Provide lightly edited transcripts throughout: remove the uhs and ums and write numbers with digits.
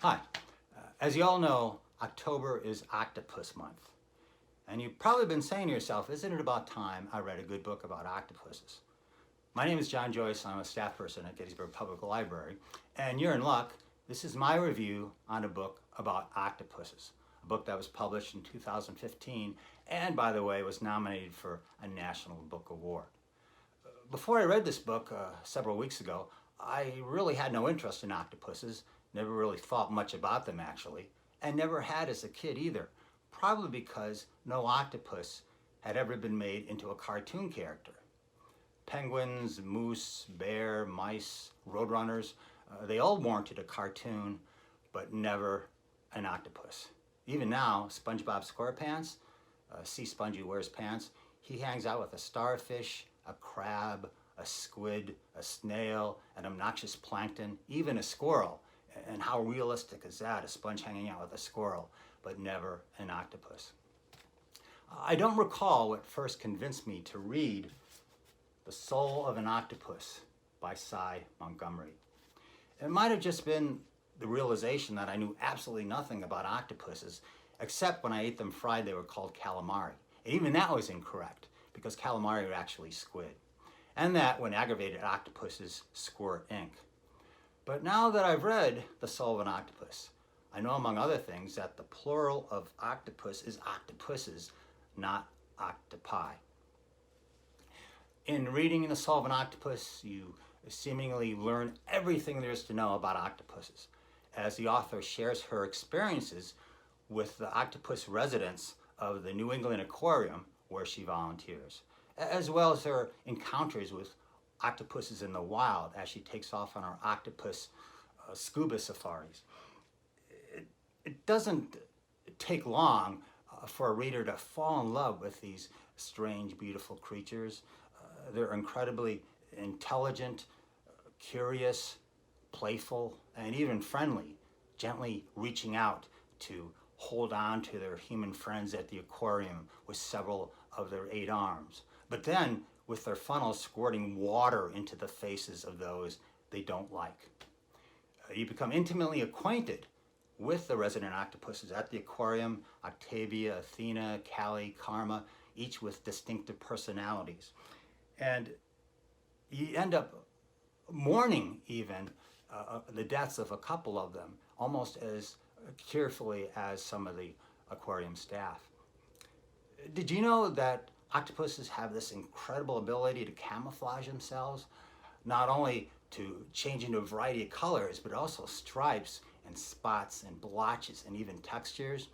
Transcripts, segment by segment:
Hi. As you all know, October is Octopus Month. And you've probably been saying to yourself, isn't it about time I read a good book about octopuses? My name is John Joyce. I'm a staff person at Gettysburg Public Library. And you're in luck. This is my review on a book about octopuses. A book that was published in 2015 and, by the way, was nominated for a National Book Award. Before I read this book several weeks ago, I really had no interest in octopuses, never really thought much about them actually, and never had as a kid either, probably because no octopus had ever been made into a cartoon character. Penguins, moose, bear, mice, roadrunners, they all warranted a cartoon, but never an octopus. Even now, SpongeBob SquarePants, see Spongy wears pants, he hangs out with a starfish, a crab, a squid, a snail, an obnoxious plankton, even a squirrel. And how realistic is that, a sponge hanging out with a squirrel, but never an octopus? I don't recall what first convinced me to read The Soul of an Octopus by Sy Montgomery. It might have just been the realization that I knew absolutely nothing about octopuses, except when I ate them fried they were called calamari. And even that was incorrect, because calamari are actually squid. And that when aggravated, octopuses squirt ink. But now that I've read The Soul of an Octopus, I know among other things that the plural of octopus is octopuses, not octopi. In reading The Soul of an Octopus, you seemingly learn everything there is to know about octopuses, as the author shares her experiences with the octopus residents of the New England Aquarium where she volunteers, as well as her encounters with octopuses in the wild as she takes off on her octopus scuba safaris. It doesn't take long for a reader to fall in love with these strange, beautiful creatures. They're incredibly intelligent, curious, playful, and even friendly, gently reaching out to hold on to their human friends at the aquarium with several of their 8 arms. But then, with their funnels squirting water into the faces of those they don't like. You become intimately acquainted with the resident octopuses at the aquarium: Octavia, Athena, Callie, Karma, each with distinctive personalities. And you end up mourning even the deaths of a couple of them, almost as carefully as some of the aquarium staff. Did you know that octopuses have this incredible ability to camouflage themselves, not only to change into a variety of colors, but also stripes and spots and blotches and even textures,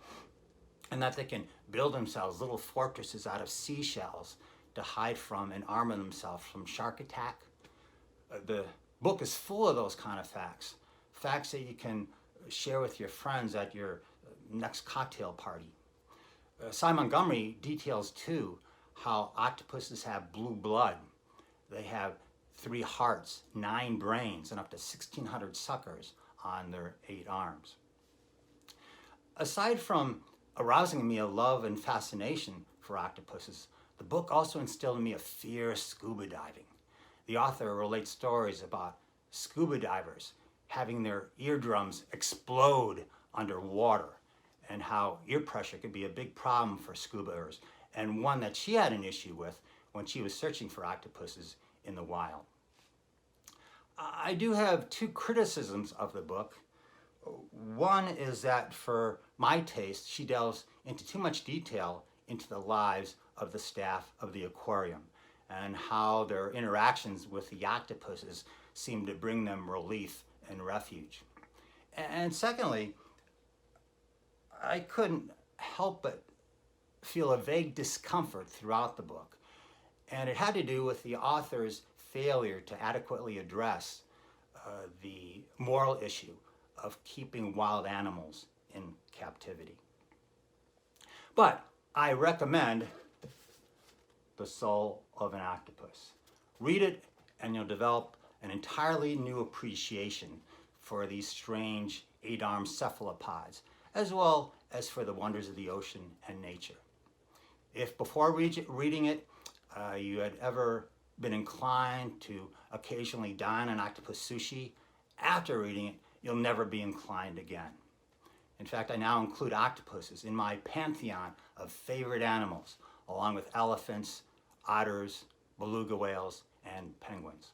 and that they can build themselves little fortresses out of seashells to hide from and armor themselves from shark attack? The book is full of those kind of facts that you can share with your friends at your next cocktail party. Sy Montgomery details too how octopuses have blue blood. They have 3 hearts, 9 brains, and up to 1,600 suckers on their 8 arms. Aside from arousing in me a love and fascination for octopuses, the book also instilled in me a fear of scuba diving. The author relates stories about scuba divers having their eardrums explode underwater, and how ear pressure could be a big problem for scubaers, and one that she had an issue with when she was searching for octopuses in the wild. I do have 2 criticisms of the book. One is that for my taste, she delves into too much detail into the lives of the staff of the aquarium and how their interactions with the octopuses seem to bring them relief and refuge. And secondly, I couldn't help but feel a vague discomfort throughout the book, and it had to do with the author's failure to adequately address the moral issue of keeping wild animals in captivity. But I recommend The Soul of an Octopus. Read it and you'll develop an entirely new appreciation for these strange 8-armed cephalopods, as well as for the wonders of the ocean and nature. If before reading it, you had ever been inclined to occasionally dine on octopus sushi, after reading it, you'll never be inclined again. In fact, I now include octopuses in my pantheon of favorite animals, along with elephants, otters, beluga whales, and penguins.